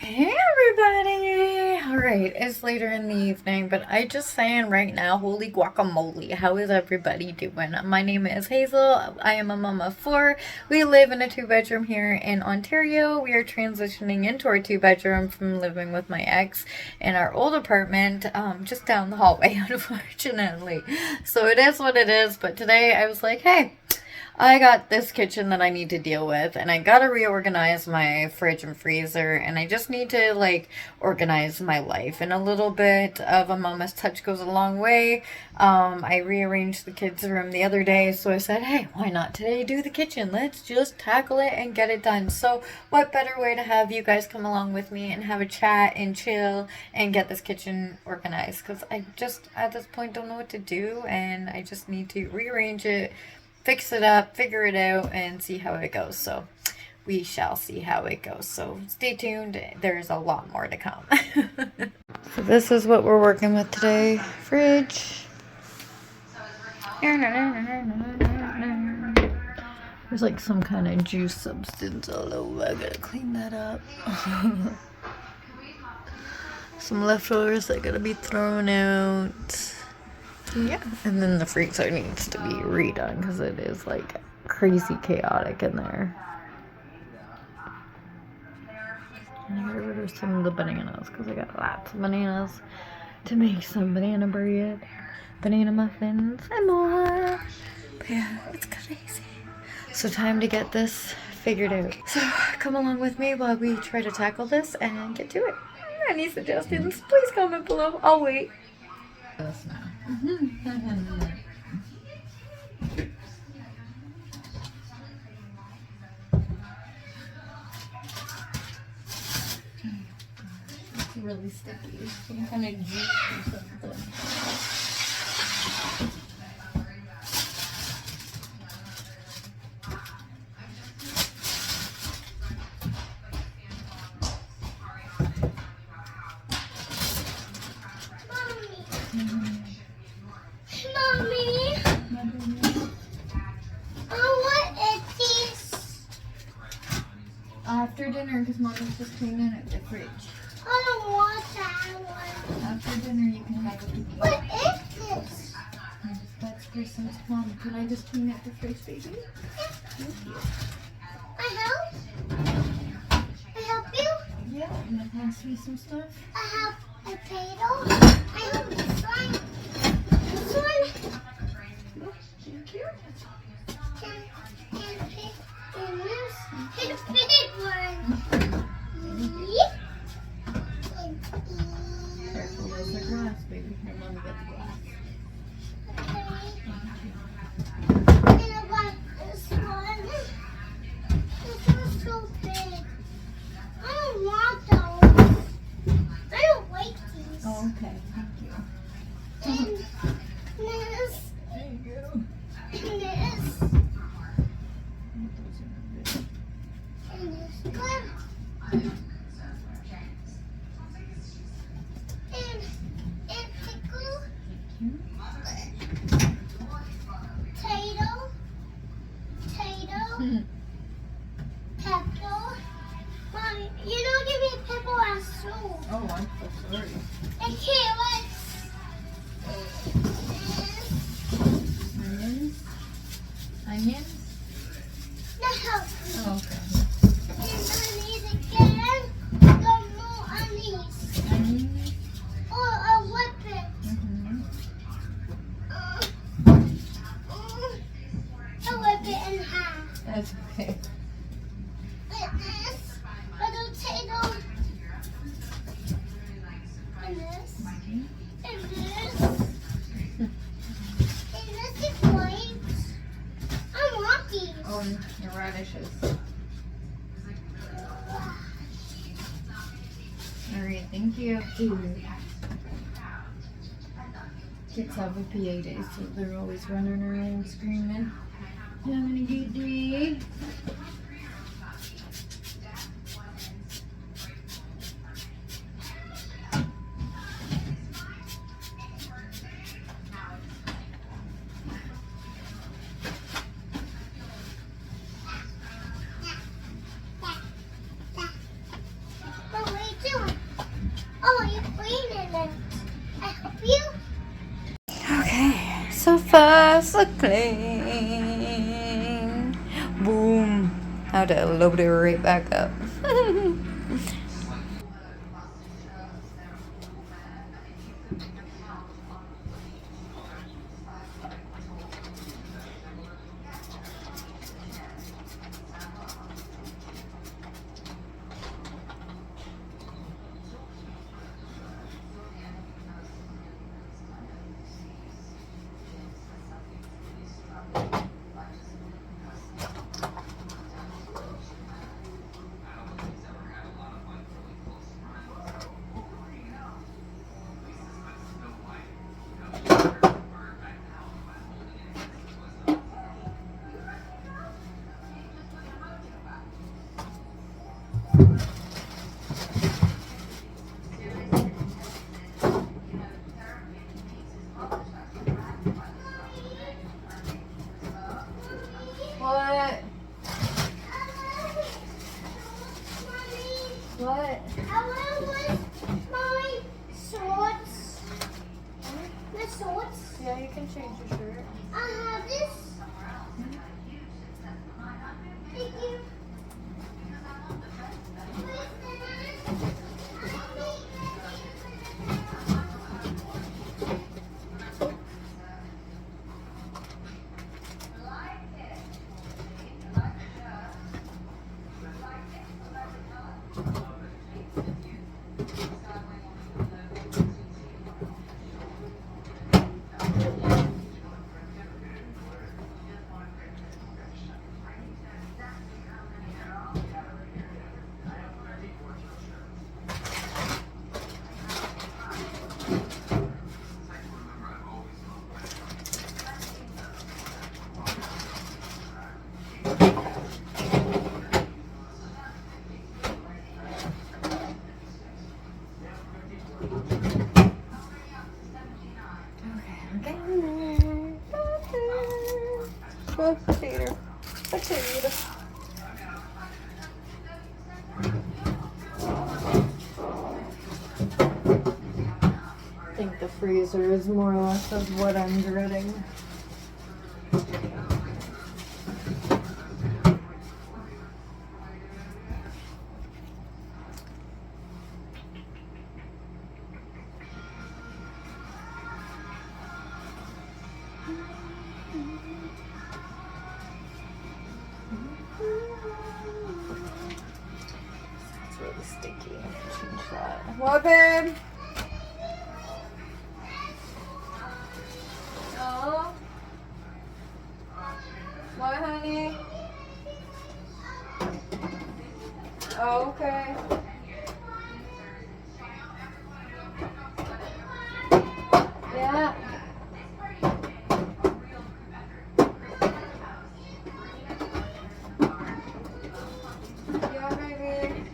Hey everybody! Alright, it's later in the evening, but I just saying right now, holy guacamole, how is everybody doing? My name is Hazel. I am a mom of four. We live in a two-bedroom here in Ontario. We are transitioning into our two-bedroom from living with my ex in our old apartment, just down the hallway, unfortunately. So it is what it is, but today I was like, hey, I got this kitchen that I need to deal with, and I gotta reorganize my fridge and freezer, and I just need to like organize my life. And a little bit of a mama's touch goes a long way. I rearranged the kids' room the other day, so I said, hey, why not today do the kitchen? Let's just tackle it and get it done. So, what better way to have you guys come along with me and have a chat and chill and get this kitchen organized? Because I just at this point don't know what to do, and I just need to rearrange it, fix it up, figure it out, and see how it goes. So we shall see how it goes. So stay tuned. There's a lot more to come. So this is what we're working with today. Fridge. There's like some kind of juice substance all over. I gotta clean that up. Some leftovers that gotta be thrown out. Yeah, and then the freezer needs to be redone because it is like crazy chaotic in there. And I got rid of some of the bananas because I got lots of bananas to make some banana bread, banana muffins, and more. But yeah, it's crazy. So time to get this figured out. So come along with me while we try to tackle this and get to it. Any suggestions? Please comment below. I'll wait. This now. It's really sticky. Some kind of juice or something. Mommy, what is this? After dinner, because Mommy's just cleaning out the fridge. I don't want that one. After dinner, you can have a cookie. What is this? That's for some Mom, can I just clean out the fridge, baby? Thank you. I help? I help you? Yeah, and then pass me some stuff. I have a potato. I have this one. This one. Thank you. And this. And big one. Yep. Careful, there's a glass, baby. Here, Mommy, get the glass. And I want this one. This one's so big. I don't want those. I don't like these. Oh, okay. Thank you. And this. Thank you. And this. And this one. And pickle. Potato. Pepper. Mommy, you don't give me pepper as soup. Oh, I'm so sorry. And carrots. Onions? Onions? No. Oh, okay. And onions again. Some more onions. Onions? Or a whippet. Mm-hmm. A whippet in half. That's okay. And this. A potato. And this. And this. And this is white. I want these. Oh, and your radishes. Alright, thank you. Kids have a PA day, so they're always running around screaming. Having a good day. But wait, just a cling. Boom. How to load it right back up. What? What? I want my shorts. My shorts. Yeah, you can change your shirt. I have this. Thank you. Potato. Potato. I think the freezer is more or less of what I'm dreading. It's really sticky. Change that. What, babe? Oh. What, honey? Oh, okay. Yeah. Yeah, baby.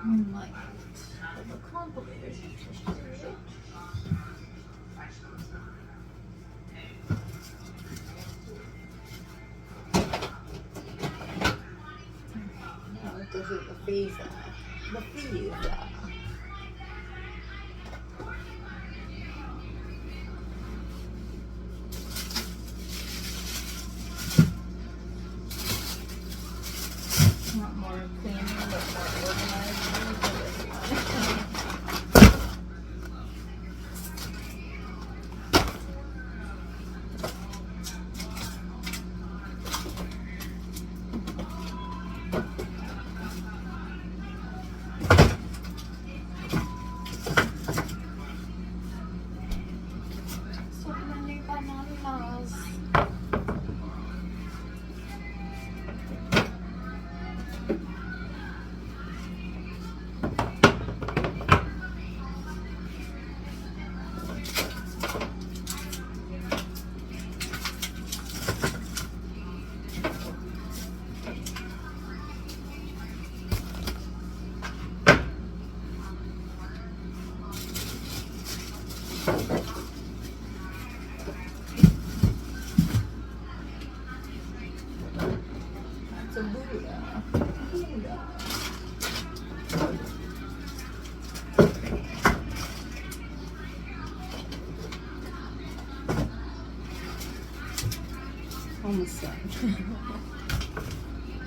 Might have accomplished. Now this is the freezer. The freezer. Not more cleaning, but more organizing for this one. So many bananas. That's a Buddha. Buddha. Almost done.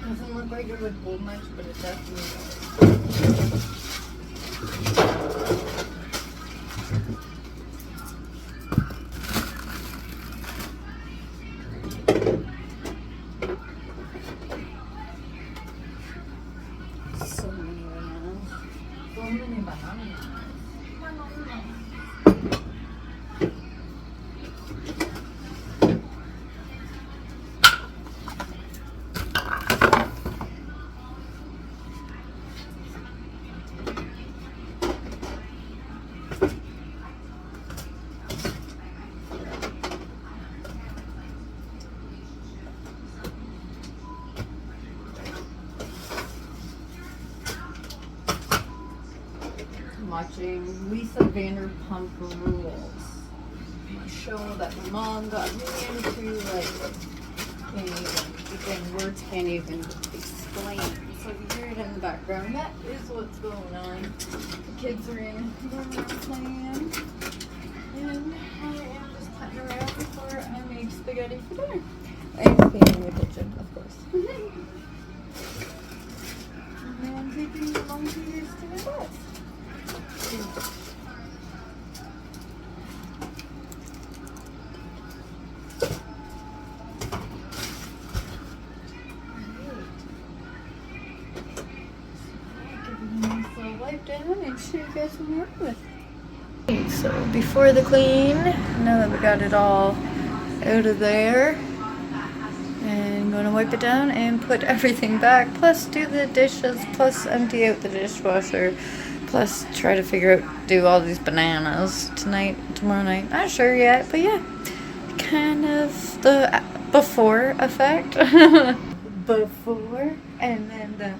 Doesn't look like it would hold much, but it definitely does. So many bananas. So many bananas. Watching Lisa Vanderpump Rules, a show that my mom got me into, like, again, words can't even explain. So you hear it in the background. That is what's going on. The kids are in the room playing, and I am just cutting around before I make spaghetti for dinner. And cleaning the kitchen, of course. And taking the long periods to my bus. Wipe down and show you guys what I'm working with. So before the clean, now that we got it all out of there, and I'm gonna wipe it down and put everything back, plus do the dishes, plus empty out the dishwasher, plus try to figure out, do all these bananas tonight, tomorrow night. Not sure yet, but yeah, kind of the before effect. Before, and then the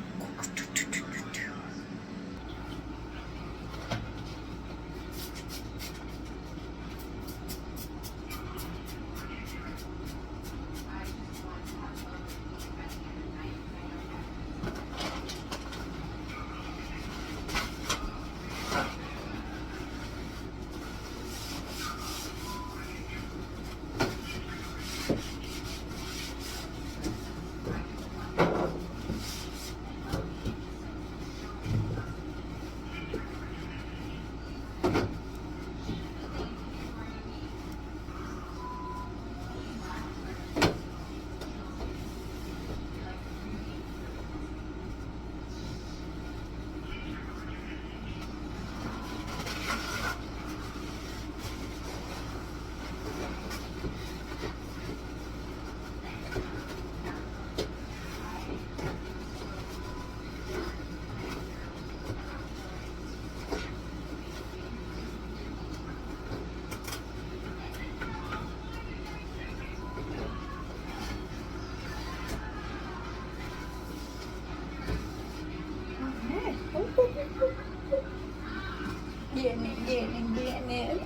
getting it.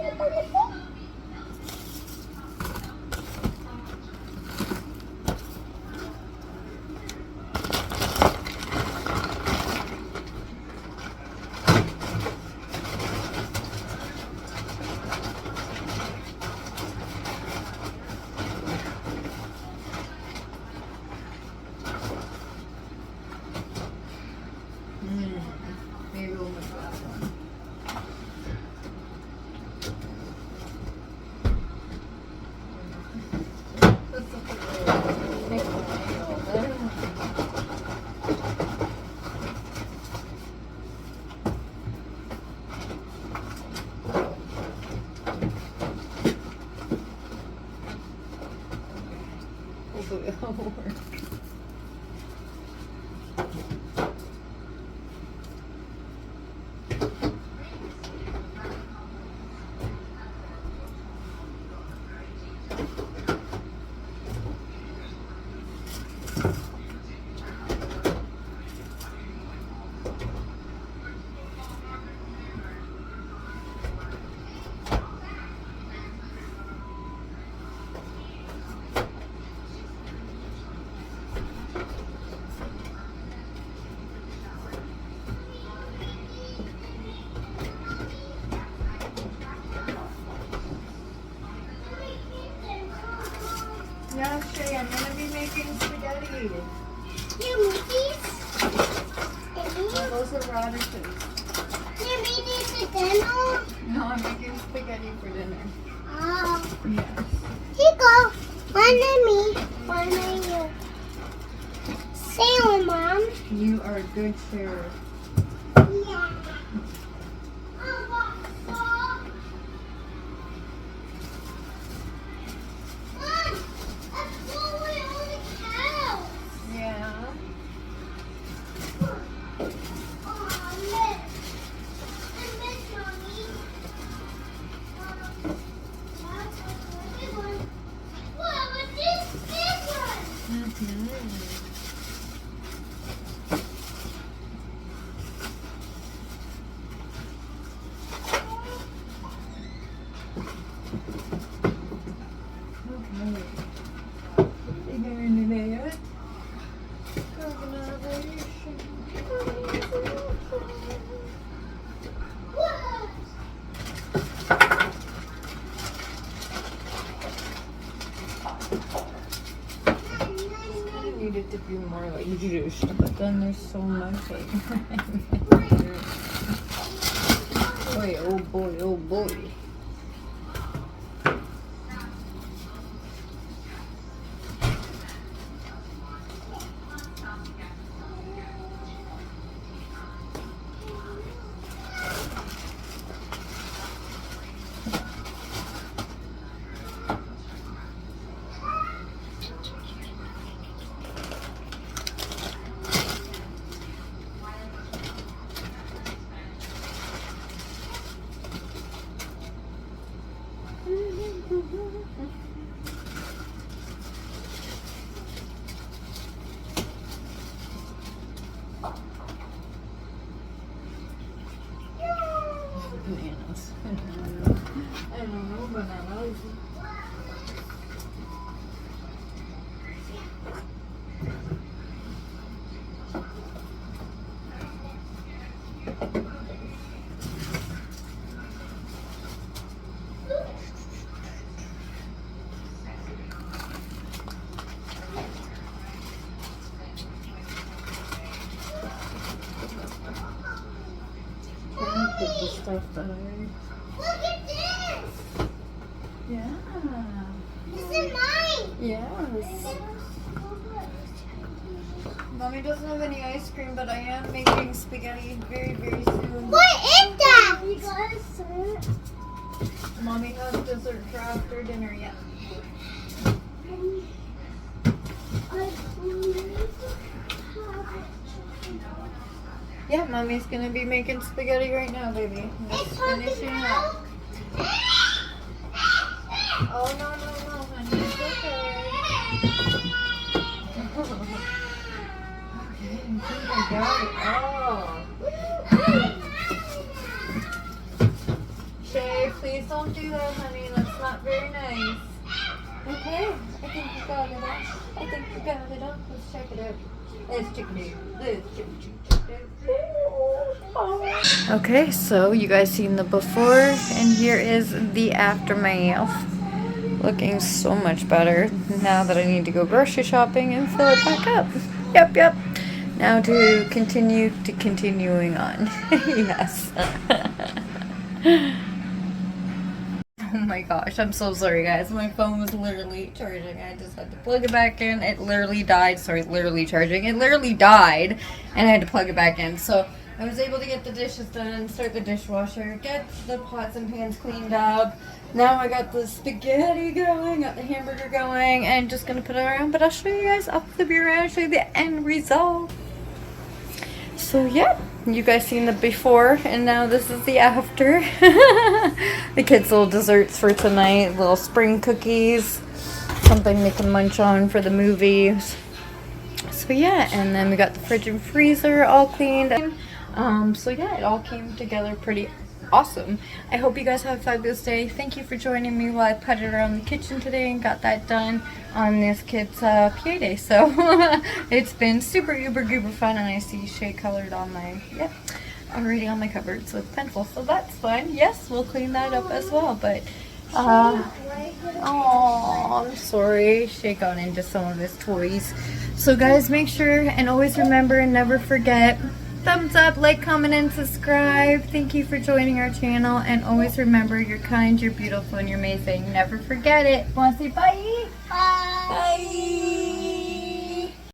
Maybe we'll move that one. Hopefully it'll work. Yeah, Shay, I'm gonna be making spaghetti. You make these? Oh, those are radishes. You made these for dinner? No, I'm making spaghetti for dinner. Oh. Yes. Here you go. One of me, one of you. Say it, Mom. You are a good sharer. Yeah. Oh, Mom, let's go away on the cow. Yeah. Oh, I miss Mommy. That's a big one. What was this big one? Mm-hmm. Okay. You going to do it? Organization. I need it to be more like juice, but then there's so much like. Boy, oh boy, oh boy. Bananas. I don't know bananas. Put the stuff that Look at this. Yeah. This is mine. Yes. Mommy doesn't have any ice cream, but I am making spaghetti very, very soon. What is that? You guys see it? Mommy has dessert for after dinner yet. Yeah, Mommy's gonna be making spaghetti right now, baby. Just finishing up. Oh no, honey, it's okay. Okay, I think I got it all. Shay, please don't do that, honey. That's not very nice. Okay, I think you got it all. I think you got it all. Let's check it out. Let's check it out. Let's check it out. Okay, so you guys seen the before, and here is the aftermath. Looking so much better now that I need to go grocery shopping and fill it back up. Yep. Now to continuing on. Yes. Oh my gosh, I'm so sorry guys. My phone was literally charging. I just had to plug it back in. It literally died. Sorry, literally charging. It literally died and I had to plug it back in. So I was able to get the dishes done, start the dishwasher, get the pots and pans cleaned up. Now I got the spaghetti going, got the hamburger going, and just gonna put it around. But I'll show you guys, I'll flip you around, show you the end result. So yeah, you guys seen the before, and now this is the after. The kids' little desserts for tonight, little spring cookies, something they can munch on for the movies. So yeah, and then we got the fridge and freezer all cleaned. So yeah, it all came together pretty awesome. I hope you guys have a fabulous day. Thank you for joining me while I putted around the kitchen today and got that done on this kid's PA day. So it's been super uber goober fun, and I see Shay colored on my already on my cupboards with pencil, so that's fun. Yes, we'll clean that up as well, but Oh, I'm sorry. She got into some of his toys. So guys, make sure and always remember and never forget, thumbs up, like, comment, and subscribe. Thank you for joining our channel. And always remember, you're kind, you're beautiful, and you're amazing. Never forget it. Want to say bye? Bye. Bye.